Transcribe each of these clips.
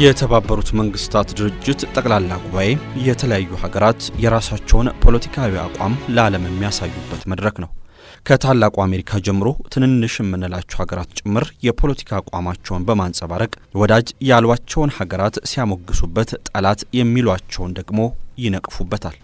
የተባበሩት መንግስታት ድርጅት ጠቅላላ ጉባኤ የተለያዩ ሀገራት የራሳቸውን ፖለቲካዊ አቋም ለዓለም የሚያሳዩበት መድረክ ነው። ከታላቁ አሜሪካ ጀምሮ ትንንሽ የምንላቸው ሀገራት ጭምር የፖለቲካ አቋማቸውን በማንጸባረቅ ወዳጅ ያሏቸውን ሀገራት ሲያሞግሱበት፣ ጠላት የሚሏቸውን ደግሞ ይነቅፉበታል።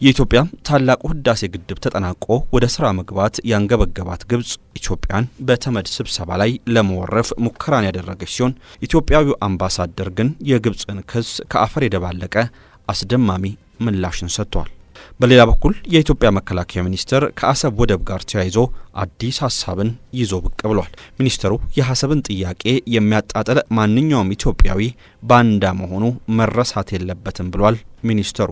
የኢትዮጵያ ታላቁ ህዳሴ ግድብ ተጠናቆ ወደ ስራ መግባት ያንገበገባት ግብጽ ኢትዮጵያን በተመድ ስብሰባ ላይ ለመወረፍ ሙከራን ያደረገች ሲሆን ኢትዮጵያዊው አምባሳደር ግን የግብጽን ክስ ከአፈር የደባለቀ አስደማሚ ምላሽን ሰጥቷል። በሌላ በኩል የኢትዮጵያ መከላከያ ሚኒስትር ከአሰብ ወደብ ጋር ተያይዞ አዲስ ሀሳብን ይዞ ብቅ ብሏል። ሚኒስትሩ የአሰብን ጥያቄ የሚያጣጥል ማንኛውም ኢትዮጵያዊ ባንዳ መሆኑ መረሳት የለበትም ብሏል ሚኒስትሩ።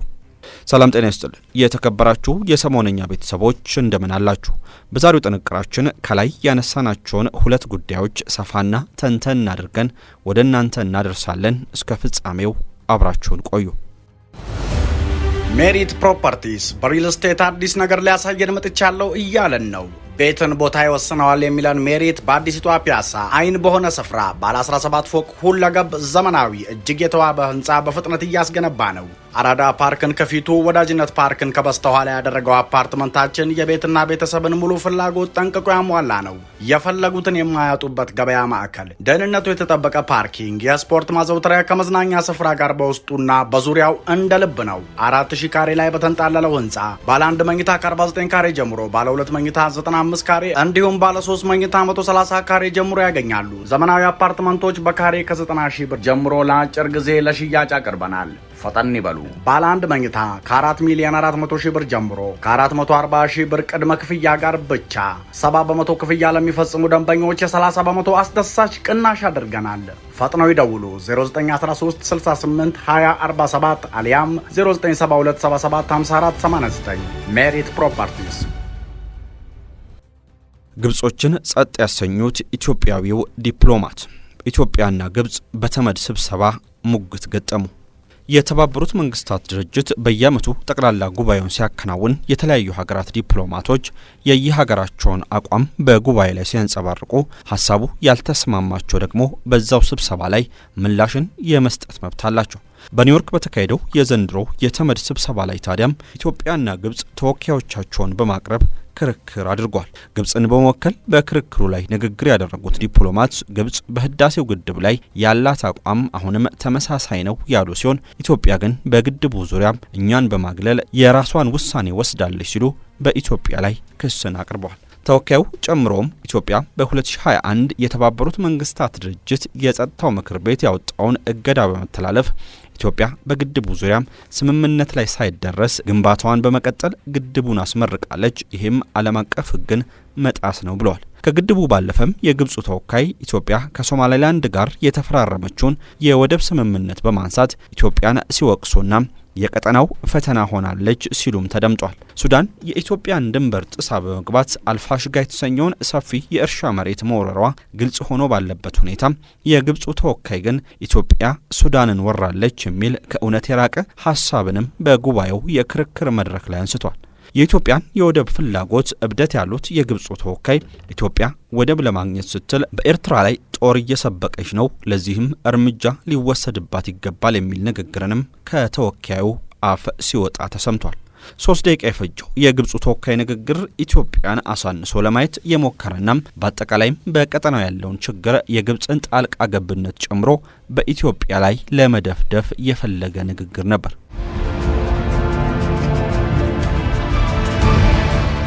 ሰላም ጤና ይስጥልን የተከበራችሁ የሰሞነኛ ቤተሰቦች እንደምን አላችሁ? በዛሬው ጥንቅራችን ከላይ ያነሳናቸውን ሁለት ጉዳዮች ሰፋና ተንተን አድርገን ወደ እናንተ እናደርሳለን። እስከ ፍጻሜው አብራችሁን ቆዩ። ሜሪት ፕሮፐርቲስ በሪል ስቴት አዲስ ነገር ሊያሳየን መጥቻለሁ እያለን ነው። ቤትን ቦታ ይወስነዋል የሚለን ሜሪት በአዲሲቷ ፒያሳ አይን በሆነ ስፍራ ባለ 17 ፎቅ ሁለገብ ዘመናዊ እጅግ የተዋበ ህንፃ በፍጥነት እያስገነባ ነው። አራዳ ፓርክን ከፊቱ ወዳጅነት ፓርክን ከበስተኋላ ያደረገው አፓርትመንታችን የቤትና ቤተሰብን ሙሉ ፍላጎት ጠንቅቆ ያሟላ ነው። የፈለጉትን የማያጡበት ገበያ ማዕከል፣ ደህንነቱ የተጠበቀ ፓርኪንግ፣ የስፖርት ማዘውተሪያ ከመዝናኛ ስፍራ ጋር በውስጡና በዙሪያው እንደ ልብ ነው። 4000 ካሬ ላይ በተንጣለለው ህንፃ ባለ 1 መኝታ ከ49 ካሬ ጀምሮ ባለ 2 መኝታ 95 ካሬ እንዲሁም ባለ 3 መኝታ 130 ካሬ ጀምሮ ያገኛሉ። ዘመናዊ አፓርትመንቶች በካሬ ከ90 ሺህ ብር ጀምሮ ለአጭር ጊዜ ለሽያጭ አቅርበናል። ፈጠን ይበሉ። ባለ 1 መኝታ ከ4 ሚሊዮን 400 ሺህ ብር ጀምሮ ከ440 ሺህ ብር ቅድመ ክፍያ ጋር ብቻ 70 በመቶ ክፍያ ለሚፈጽሙ ደንበኞች የ30 በመቶ አስደሳች ቅናሽ አድርገናል። ፈጥነው ይደውሉ 0913 68 20 47 አሊያም 0972 77 54 89 ሜሪት ፕሮፐርቲስ። ግብጾችን ጸጥ ያሰኙት ኢትዮጵያዊው ዲፕሎማት። ኢትዮጵያና ግብጽ በተመድ ስብሰባ ሙግት ገጠሙ። የተባበሩት መንግስታት ድርጅት በየዓመቱ ጠቅላላ ጉባኤውን ሲያከናውን የተለያዩ ሀገራት ዲፕሎማቶች የየሀገራቸውን አቋም በጉባኤ ላይ ሲያንጸባርቁ ሀሳቡ ያልተስማማቸው ደግሞ በዛው ስብሰባ ላይ ምላሽን የመስጠት መብት አላቸው። በኒውዮርክ በተካሄደው የዘንድሮ የተመድ ስብሰባ ላይ ታዲያም ኢትዮጵያና ግብጽ ተወካዮቻቸውን በማቅረብ ክርክር አድርጓል። ግብጽን በመወከል በክርክሩ ላይ ንግግር ያደረጉት ዲፕሎማት ግብጽ በህዳሴው ግድብ ላይ ያላት አቋም አሁንም ተመሳሳይ ነው ያሉ ሲሆን ኢትዮጵያ ግን በግድቡ ዙሪያ እኛን በማግለል የራሷን ውሳኔ ወስዳለች ሲሉ በኢትዮጵያ ላይ ክስን አቅርበዋል። ተወካዩ ጨምሮም ኢትዮጵያ በ2021 የተባበሩት መንግስታት ድርጅት የጸጥታው ምክር ቤት ያወጣውን እገዳ በመተላለፍ ኢትዮጵያ በግድቡ ዙሪያ ስምምነት ላይ ሳይደረስ ግንባታዋን በመቀጠል ግድቡን አስመርቃለች። ይህም ዓለም አቀፍ ሕግን መጣስ ነው ብለዋል። ከግድቡ ባለፈም የግብፁ ተወካይ ኢትዮጵያ ከሶማሌላንድ ጋር የተፈራረመችውን የወደብ ስምምነት በማንሳት ኢትዮጵያን ሲወቅሱና የቀጠናው ፈተና ሆናለች ሲሉም ተደምጧል። ሱዳን የኢትዮጵያን ድንበር ጥሳ በመግባት አልፋሽጋ የተሰኘውን ሰፊ የእርሻ መሬት መውረሯ ግልጽ ሆኖ ባለበት ሁኔታ የግብፁ ተወካይ ግን ኢትዮጵያ ሱዳንን ወራለች የሚል ከእውነት የራቀ ሀሳብንም በጉባኤው የክርክር መድረክ ላይ አንስቷል። የኢትዮጵያን የወደብ ፍላጎት እብደት ያሉት የግብፁ ተወካይ ኢትዮጵያ ወደብ ለማግኘት ስትል በኤርትራ ላይ ጦር እየሰበቀች ነው፣ ለዚህም እርምጃ ሊወሰድባት ይገባል የሚል ንግግርንም ከተወካዩ አፍ ሲወጣ ተሰምቷል። 3 ደቂቃ የፈጀው የግብፁ ተወካይ ንግግር ኢትዮጵያን አሳንሶ ለማየት የሞከረና በአጠቃላይም በቀጠናው ያለውን ችግር የግብፅን ጣልቃ ገብነት ጨምሮ በኢትዮጵያ ላይ ለመደፍደፍ የፈለገ ንግግር ነበር።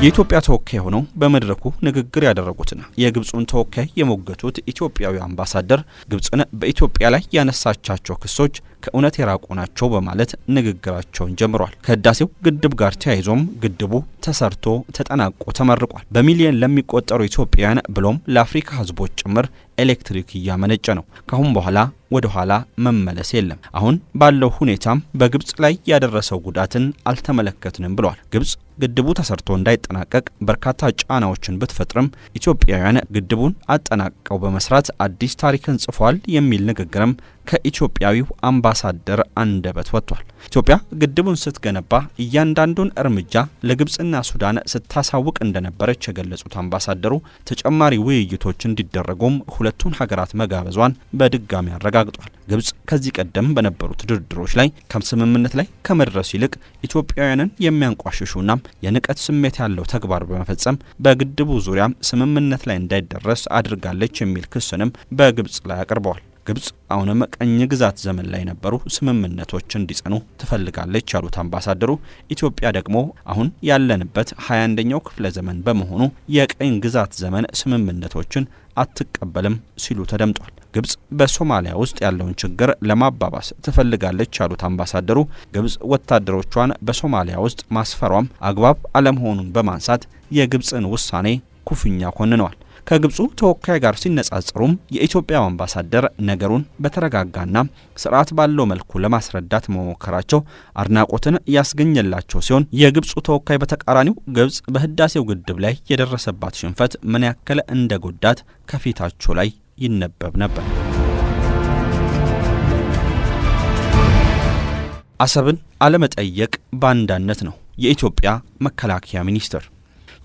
የኢትዮጵያ ተወካይ ሆነው በመድረኩ ንግግር ያደረጉትና የግብፁን ተወካይ የሞገቱት ኢትዮጵያዊ አምባሳደር ግብፅን በኢትዮጵያ ላይ ያነሳቻቸው ክሶች ከእውነት የራቁ ናቸው በማለት ንግግራቸውን ጀምሯል። ከህዳሴው ግድብ ጋር ተያይዞም ግድቡ ተሰርቶ ተጠናቆ ተመርቋል። በሚሊዮን ለሚቆጠሩ ኢትዮጵያውያን ብሎም ለአፍሪካ ህዝቦች ጭምር ኤሌክትሪክ እያመነጨ ነው። ካሁን በኋላ ወደ ኋላ መመለስ የለም። አሁን ባለው ሁኔታም በግብጽ ላይ ያደረሰው ጉዳትን አልተመለከትንም ብሏል። ግብጽ ግድቡ ተሰርቶ እንዳይጠናቀቅ በርካታ ጫናዎችን ብትፈጥርም ኢትዮጵያውያን ግድቡን አጠናቀው በመስራት አዲስ ታሪክን ጽፏል የሚል ንግግርም ከኢትዮጵያዊው አምባሳደር አንደበት ወጥቷል። ኢትዮጵያ ግድቡን ስትገነባ እያንዳንዱን እርምጃ ለግብጽና ሱዳን ስታሳውቅ እንደነበረች የገለጹት አምባሳደሩ ተጨማሪ ውይይቶች እንዲደረጉም ሁለቱን ሀገራት መጋበዟን በድጋሚ አረጋግጧል። ግብጽ ከዚህ ቀደም በነበሩት ድርድሮች ላይ ከስምምነት ላይ ከመድረስ ይልቅ ኢትዮጵያውያንን የሚያንቋሽሹና የንቀት ስሜት ያለው ተግባር በመፈጸም በግድቡ ዙሪያ ስምምነት ላይ እንዳይደረስ አድርጋለች የሚል ክስንም በግብጽ ላይ አቅርበዋል። ግብጽ አሁንም ቀኝ ግዛት ዘመን ላይ የነበሩ ስምምነቶች እንዲጸኑ ትፈልጋለች ያሉት አምባሳደሩ ኢትዮጵያ ደግሞ አሁን ያለንበት 21ኛው ክፍለ ዘመን በመሆኑ የቀኝ ግዛት ዘመን ስምምነቶችን አትቀበልም ሲሉ ተደምጧል። ግብጽ በሶማሊያ ውስጥ ያለውን ችግር ለማባባስ ትፈልጋለች ያሉት አምባሳደሩ ግብጽ ወታደሮቿን በሶማሊያ ውስጥ ማስፈሯም አግባብ አለመሆኑን በማንሳት የግብጽን ውሳኔ ኩፍኛ ኮንነዋል። ከግብጹ ተወካይ ጋር ሲነጻጸሩም የኢትዮጵያው አምባሳደር ነገሩን በተረጋጋና ስርዓት ባለው መልኩ ለማስረዳት መሞከራቸው አድናቆትን ያስገኘላቸው ሲሆን የግብጹ ተወካይ በተቃራኒው ግብጽ በህዳሴው ግድብ ላይ የደረሰባት ሽንፈት ምን ያክል እንደጎዳት ከፊታቸው ላይ ይነበብ ነበር። አሰብን አለመጠየቅ ባንዳነት ነው። የኢትዮጵያ መከላከያ ሚኒስትር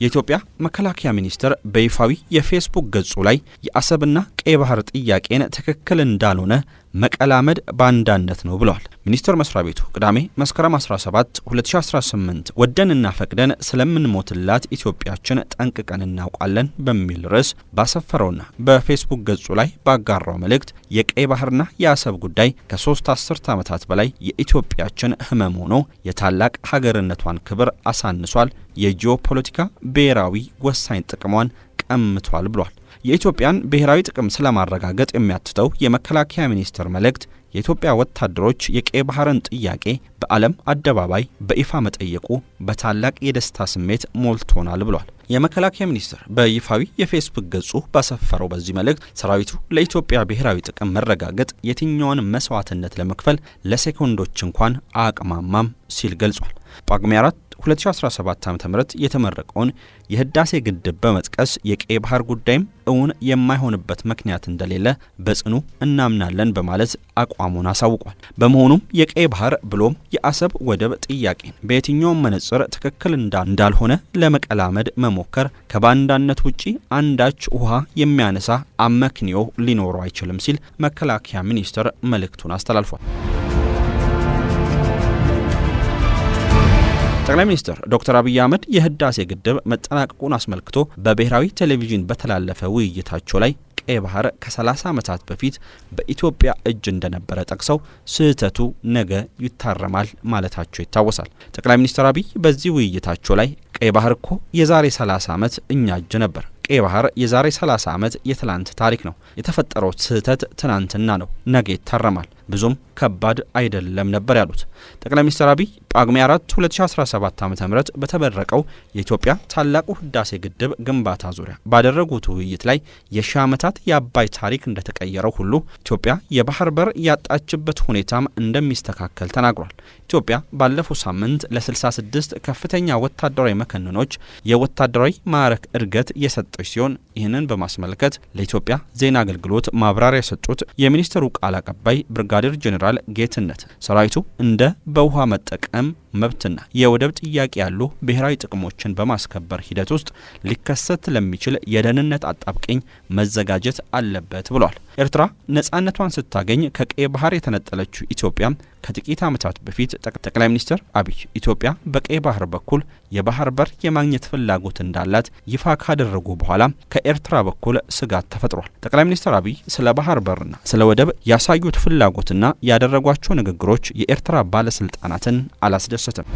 የኢትዮጵያ መከላከያ ሚኒስትር በይፋዊ የፌስቡክ ገጹ ላይ የአሰብና ቀይ ባህር ጥያቄን ትክክል እንዳልሆነ መቀላመድ ባንዳነት ነው ብለዋል። ሚኒስቴር መስሪያ ቤቱ ቅዳሜ መስከረም 17 2018 ወደንና ፈቅደን ስለምንሞትላት ኢትዮጵያችን ጠንቅቀን እናውቃለን በሚል ርዕስ ባሰፈረውና በፌስቡክ ገጹ ላይ ባጋራው መልእክት የቀይ ባህርና የአሰብ ጉዳይ ከ3 አስርት ዓመታት በላይ የኢትዮጵያችን ህመም ሆኖ የታላቅ ሀገርነቷን ክብር አሳንሷል፣ የጂኦፖለቲካ ብሔራዊ ወሳኝ ጥቅሟን ቀምቷል ብሏል። የኢትዮጵያን ብሔራዊ ጥቅም ስለማረጋገጥ የሚያትተው የመከላከያ ሚኒስቴር መልእክት የኢትዮጵያ ወታደሮች የቀይ ባህርን ጥያቄ በዓለም አደባባይ በይፋ መጠየቁ በታላቅ የደስታ ስሜት ሞልቶናል ብሏል። የመከላከያ ሚኒስቴር በይፋዊ የፌስቡክ ገጹ ባሰፈረው በዚህ መልእክት ሰራዊቱ ለኢትዮጵያ ብሔራዊ ጥቅም መረጋገጥ የትኛውን መስዋዕትነት ለመክፈል ለሴኮንዶች እንኳን አቅማማም ሲል ገልጿል። ጳጉሜ 4 2017 ዓ.ም የተመረቀውን የህዳሴ ግድብ በመጥቀስ የቀይ ባህር ጉዳይም እውን የማይሆንበት ምክንያት እንደሌለ በጽኑ እናምናለን በማለት አቋሙን አሳውቋል። በመሆኑም የቀይ ባህር ብሎም የአሰብ ወደብ ጥያቄን በየትኛውም መነጽር ትክክል እንዳልሆነ ለመቀላመድ መሞከር ከባንዳነት ውጪ አንዳች ውሃ የሚያነሳ አመክንዮ ሊኖረው አይችልም ሲል መከላከያ ሚኒስቴር መልእክቱን አስተላልፏል። ጠቅላይ ሚኒስትር ዶክተር አብይ አህመድ የህዳሴ ግድብ መጠናቀቁን አስመልክቶ በብሔራዊ ቴሌቪዥን በተላለፈ ውይይታቸው ላይ ቀይ ባህር ከ30 ዓመታት በፊት በኢትዮጵያ እጅ እንደነበረ ጠቅሰው ስህተቱ ነገ ይታረማል ማለታቸው ይታወሳል። ጠቅላይ ሚኒስትር አብይ በዚህ ውይይታቸው ላይ ቀይ ባህር እኮ የዛሬ 30 ዓመት እኛ እጅ ነበር። ቀይ ባህር የዛሬ 30 ዓመት የትላንት ታሪክ ነው። የተፈጠረው ስህተት ትናንትና ነው፣ ነገ ይታረማል፣ ብዙም ከባድ አይደለም ነበር ያሉት ጠቅላይ ሚኒስትር አብይ ጳጉሜ 4 2017 ዓ.ም በተመረቀው የኢትዮጵያ ታላቁ ህዳሴ ግድብ ግንባታ ዙሪያ ባደረጉት ውይይት ላይ የሺህ ዓመታት የአባይ ታሪክ እንደተቀየረው ሁሉ ኢትዮጵያ የባህር በር ያጣችበት ሁኔታም እንደሚስተካከል ተናግሯል። ኢትዮጵያ ባለፈው ሳምንት ለ66 ከፍተኛ ወታደራዊ መኮንኖች የወታደራዊ ማዕረግ እድገት የሰጠች ሲሆን ይህንን በማስመልከት ለኢትዮጵያ ዜና አገልግሎት ማብራሪያ የሰጡት የሚኒስትሩ ቃል አቀባይ ብርጋዴር ጄኔራል ጌትነት ሰራዊቱ እንደ በውሃ መጠቀም መብትና የወደብ ጥያቄ ያሉ ብሔራዊ ጥቅሞችን በማስከበር ሂደት ውስጥ ሊከሰት ለሚችል የደህንነት አጣብቂኝ መዘጋጀት አለበት ብሏል። ኤርትራ ነጻነቷን ስታገኝ ከቀይ ባህር የተነጠለችው ኢትዮጵያ ከጥቂት ዓመታት በፊት ጠቅላይ ሚኒስትር አብይ ኢትዮጵያ በቀይ ባህር በኩል የባህር በር የማግኘት ፍላጎት እንዳላት ይፋ ካደረጉ በኋላ ከኤርትራ በኩል ስጋት ተፈጥሯል። ጠቅላይ ሚኒስትር አብይ ስለ ባህር በርና ስለ ወደብ ያሳዩት ፍላጎትና ያደረጓቸው ንግግሮች የኤርትራ ባለስልጣናትን አላስደሰተም።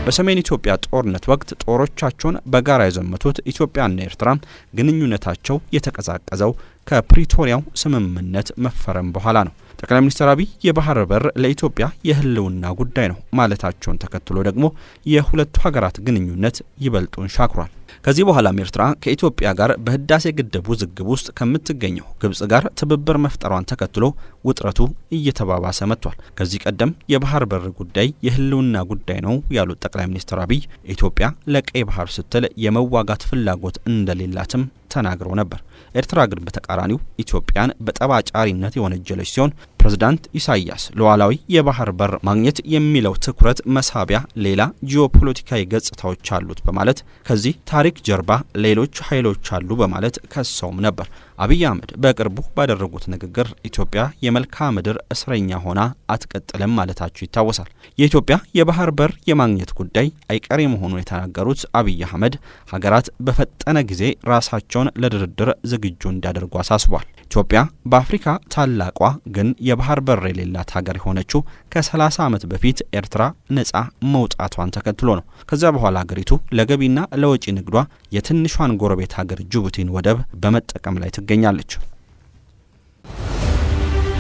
በሰሜን ኢትዮጵያ ጦርነት ወቅት ጦሮቻቸውን በጋራ የዘመቱት ኢትዮጵያና ኤርትራ ግንኙነታቸው የተቀዛቀዘው ከፕሪቶሪያው ስምምነት መፈረም በኋላ ነው። ጠቅላይ ሚኒስትር አብይ የባህር በር ለኢትዮጵያ የህልውና ጉዳይ ነው ማለታቸውን ተከትሎ ደግሞ የሁለቱ ሀገራት ግንኙነት ይበልጡን ሻክሯል። ከዚህ በኋላም ኤርትራ ከኢትዮጵያ ጋር በህዳሴ ግድብ ውዝግብ ውስጥ ከምትገኘው ግብጽ ጋር ትብብር መፍጠሯን ተከትሎ ውጥረቱ እየተባባሰ መጥቷል። ከዚህ ቀደም የባህር በር ጉዳይ የህልውና ጉዳይ ነው ያሉት ጠቅላይ ሚኒስትር አብይ ኢትዮጵያ ለቀይ ባህር ስትል የመዋጋት ፍላጎት እንደሌላትም ተናግረው ነበር። ኤርትራ ግን በተቃራኒው ኢትዮጵያን በጠባጫሪነት የወነጀለች ሲሆን ፕሬዝዳንት ኢሳያስ ሉዓላዊ የባህር በር ማግኘት የሚለው ትኩረት መሳቢያ ሌላ ጂኦፖለቲካዊ ገጽታዎች አሉት በማለት ከዚህ ታሪክ ጀርባ ሌሎች ኃይሎች አሉ በማለት ከሰውም ነበር። አብይ አህመድ በቅርቡ ባደረጉት ንግግር ኢትዮጵያ የመልክዓ ምድር እስረኛ ሆና አትቀጥልም ማለታቸው ይታወሳል። የኢትዮጵያ የባህር በር የማግኘት ጉዳይ አይቀሬ መሆኑን የተናገሩት አብይ አህመድ ሀገራት በፈጠነ ጊዜ ራሳቸውን ለድርድር ዝግጁ እንዲያደርጉ አሳስቧል። ኢትዮጵያ በአፍሪካ ታላቋ ግን የባህር በር የሌላት ሀገር የሆነችው ከ30 ዓመት በፊት ኤርትራ ነጻ መውጣቷን ተከትሎ ነው። ከዛ በኋላ ሀገሪቱ ለገቢና ለወጪ ንግዷ የትንሿን ጎረቤት ሀገር ጅቡቲን ወደብ በመጠቀም ላይ ትገኛለች።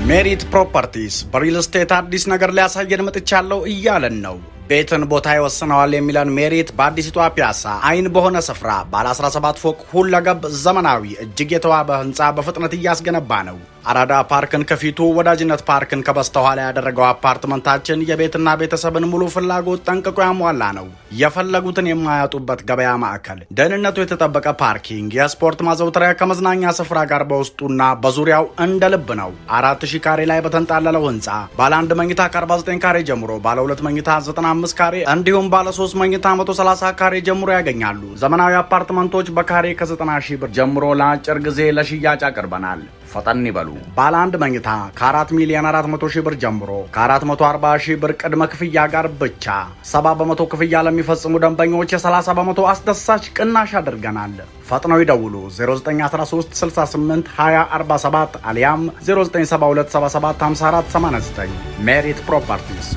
ሜሪት ፕሮፐርቲስ በሪል ስቴት አዲስ ነገር ሊያሳየን መጥቻለሁ እያለን ነው። ቤትን ቦታ ይወስነዋል የሚለን ሜሪት በአዲሲቷ ፒያሳ አይን በሆነ ስፍራ ባለ 17 ፎቅ ሁለገብ ዘመናዊ እጅግ የተዋበ ህንፃ በፍጥነት እያስገነባ ነው። አራዳ ፓርክን ከፊቱ ወዳጅነት ፓርክን ከበስተኋላ ያደረገው አፓርትመንታችን የቤትና ቤተሰብን ሙሉ ፍላጎት ጠንቅቆ ያሟላ ነው። የፈለጉትን የማያጡበት ገበያ ማዕከል፣ ደህንነቱ የተጠበቀ ፓርኪንግ፣ የስፖርት ማዘውተሪያ ከመዝናኛ ስፍራ ጋር በውስጡና በዙሪያው እንደ ልብ ነው። 4000 ካሬ ላይ በተንጣለለው ህንፃ ባለ 1 መኝታ ከ49 ካሬ ጀምሮ ባለ 2 መኝታ 95 ካሬ እንዲሁም ባለ 3 መኝታ 130 ካሬ ጀምሮ ያገኛሉ። ዘመናዊ አፓርትመንቶች በካሬ ከ90 ሺህ ብር ጀምሮ ለአጭር ጊዜ ለሽያጭ አቅርበናል። ፈጠን ይበሉ። ባለ 1 መኝታ ከ4 ሚሊዮን 400 ሺህ ብር ጀምሮ ከ440 ሺህ ብር ቅድመ ክፍያ ጋር ብቻ 70 በመቶ ክፍያ ለሚፈጽሙ ደንበኞች የ30 በመቶ አስደሳች ቅናሽ አድርገናል። ፈጥነው ይደውሉ 0913 68 20 47 አሊያም 0972 77 54 89 ሜሪት ፕሮፐርቲስ